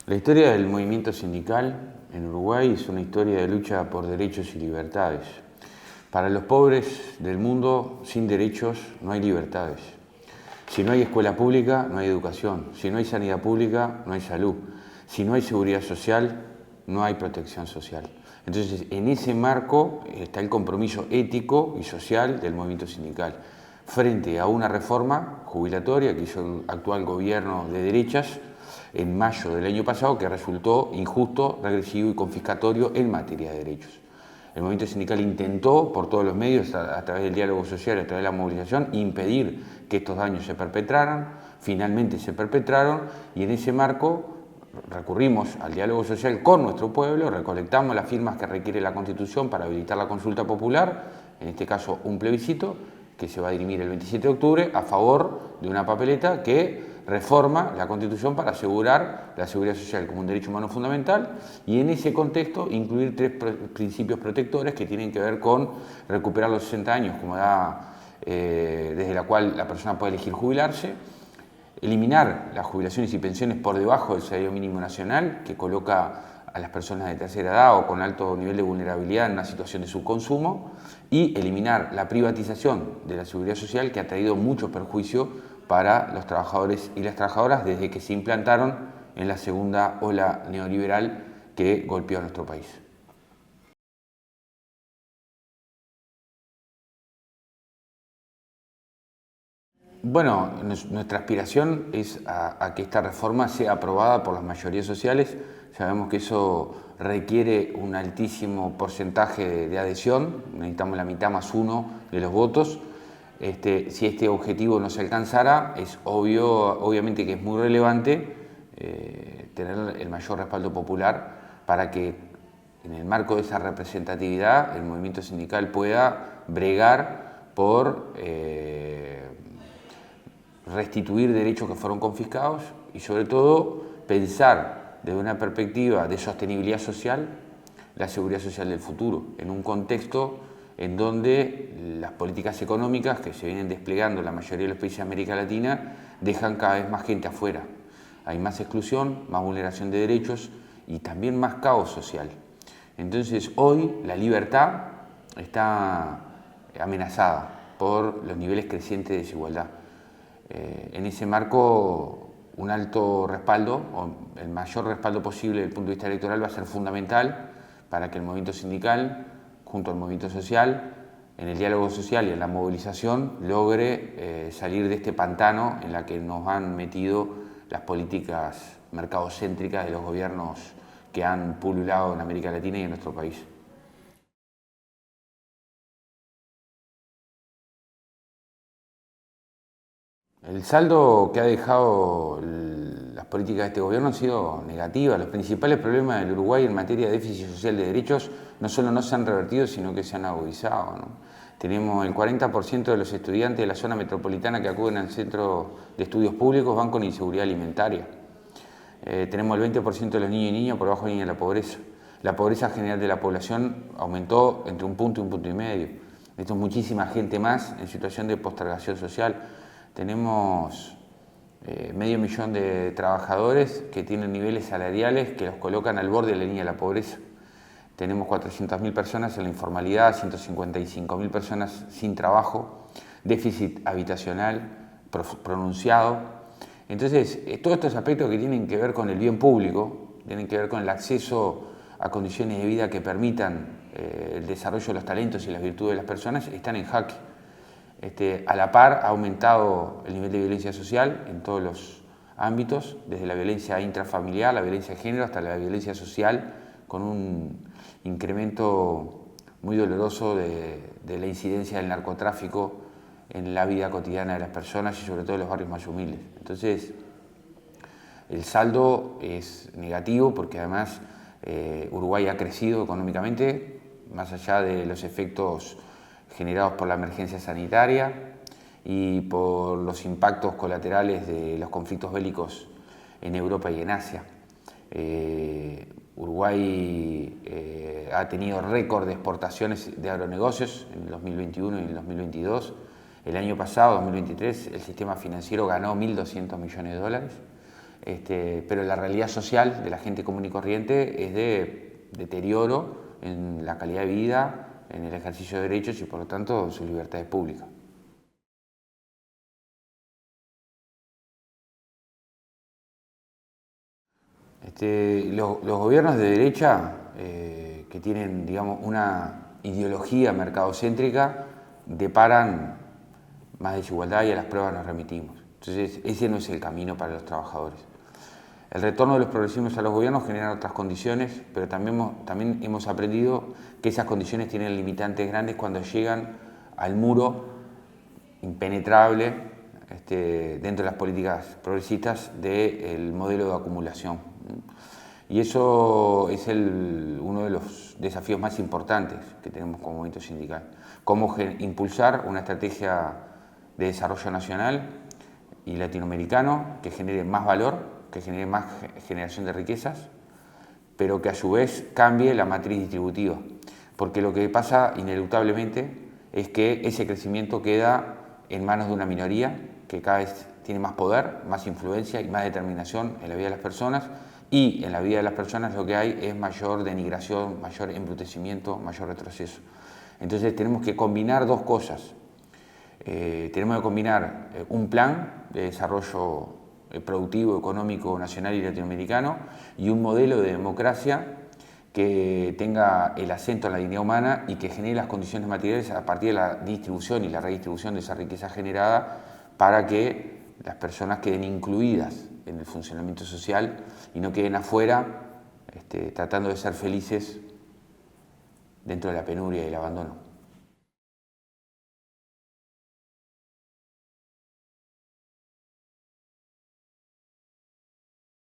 La historia del movimiento sindical en Uruguay es una historia de lucha por derechos y libertades. Para los pobres del mundo, sin derechos no hay libertades. Si no hay escuela pública, no hay educación. Si no hay sanidad pública, no hay salud. Si no hay seguridad social, no hay protección social. Entonces, en ese marco está el compromiso ético y social del movimiento sindical frente a una reforma jubilatoria que hizo el actual gobierno de derechas en mayo del año pasado, que resultó injusto, regresivo y confiscatorio en materia de derechos. El movimiento sindical intentó, por todos los medios, a través del diálogo social, a través de la movilización, impedir que estos daños se perpetraran. Finalmente se perpetraron y en ese marco recurrimos al diálogo social con nuestro pueblo, recolectamos las firmas que requiere la Constitución para habilitar la consulta popular, en este caso un plebiscito, que se va a dirimir el 27 de octubre a favor de una papeleta que reforma la Constitución para asegurar la seguridad social como un derecho humano fundamental y en ese contexto incluir tres principios protectores que tienen que ver con recuperar los 60 años como edad desde la cual la persona puede elegir jubilarse, eliminar las jubilaciones y pensiones por debajo del salario mínimo nacional, que coloca a las personas de tercera edad o con alto nivel de vulnerabilidad en una situación de subconsumo, y eliminar la privatización de la seguridad social, que ha traído mucho perjuicio para los trabajadores y las trabajadoras desde que se implantaron en la segunda ola neoliberal que golpeó a nuestro país. Bueno, nuestra aspiración es a que esta reforma sea aprobada por las mayorías sociales. Sabemos que eso requiere un altísimo porcentaje de adhesión, necesitamos la mitad más uno de los votos. Si este objetivo no se alcanzara, es obviamente que es muy relevante tener el mayor respaldo popular para que en el marco de esa representatividad el movimiento sindical pueda bregar por restituir derechos que fueron confiscados y sobre todo pensar desde una perspectiva de sostenibilidad social la seguridad social del futuro, en un contexto en donde las políticas económicas que se vienen desplegando en la mayoría de los países de América Latina dejan cada vez más gente afuera. Hay más exclusión, más vulneración de derechos y también más caos social. Entonces hoy la libertad está amenazada por los niveles crecientes de desigualdad. En ese marco, un alto respaldo, o el mayor respaldo posible desde el punto de vista electoral, va a ser fundamental para que el movimiento sindical, junto al movimiento social, en el diálogo social y en la movilización, logre salir de este pantano en la que nos han metido las políticas mercadocéntricas de los gobiernos que han pululado en América Latina y en nuestro país. El saldo que ha dejado las políticas de este gobierno han sido negativas. Los principales problemas del Uruguay en materia de déficit social de derechos no solo no se han revertido, sino que se han agudizado, ¿no? Tenemos el 40% de los estudiantes de la zona metropolitana que acuden al centro de estudios públicos van con inseguridad alimentaria. Tenemos el 20% de los niños y niñas por debajo de la línea de la pobreza. La pobreza general de la población aumentó entre un punto y un punto y medio. Esto es muchísima gente más en situación de postergación social. Tenemos medio millón de trabajadores que tienen niveles salariales que los colocan al borde de la línea de la pobreza. Tenemos 400.000 personas en la informalidad, 155.000 personas sin trabajo, déficit habitacional pronunciado. Entonces, todos estos aspectos que tienen que ver con el bien público, tienen que ver con el acceso a condiciones de vida que permitan el desarrollo de los talentos y las virtudes de las personas, están en jaque. A la par ha aumentado el nivel de violencia social en todos los ámbitos, desde la violencia intrafamiliar, la violencia de género, hasta la violencia social, con un incremento muy doloroso de la incidencia del narcotráfico en la vida cotidiana de las personas y sobre todo en los barrios más humildes. Entonces, el saldo es negativo porque además Uruguay ha crecido económicamente, más allá de los efectos generados por la emergencia sanitaria y por los impactos colaterales de los conflictos bélicos en Europa y en Asia. Uruguay ha tenido récord de exportaciones de agronegocios en el 2021 y en el 2022. El año pasado, 2023, el sistema financiero ganó 1.200 millones de dólares. pero la realidad social de la gente común y corriente es de deterioro en la calidad de vida, en el ejercicio de derechos y por lo tanto sus libertades públicas. Los gobiernos de derecha que tienen, digamos, una ideología mercadocéntrica deparan más desigualdad y a las pruebas nos remitimos. Entonces, ese no es el camino para los trabajadores. El retorno de los progresismos a los gobiernos genera otras condiciones, pero también hemos aprendido que esas condiciones tienen limitantes grandes cuando llegan al muro impenetrable dentro de las políticas progresistas del modelo de acumulación. Y eso es uno de los desafíos más importantes que tenemos como movimiento sindical. Cómo impulsar una estrategia de desarrollo nacional y latinoamericano que genere más valor, que genere más generación de riquezas, pero que a su vez cambie la matriz distributiva. Porque lo que pasa ineluctablemente es que ese crecimiento queda en manos de una minoría que cada vez tiene más poder, más influencia y más determinación en la vida de las personas, y en la vida de las personas lo que hay es mayor denigración, mayor embrutecimiento, mayor retroceso. Entonces tenemos que combinar dos cosas. Tenemos que combinar un plan de desarrollo productivo, económico, nacional y latinoamericano y un modelo de democracia que tenga el acento en la dignidad humana y que genere las condiciones materiales a partir de la distribución y la redistribución de esa riqueza generada para que las personas queden incluidas en el funcionamiento social y no queden afuera tratando de ser felices dentro de la penuria y el abandono.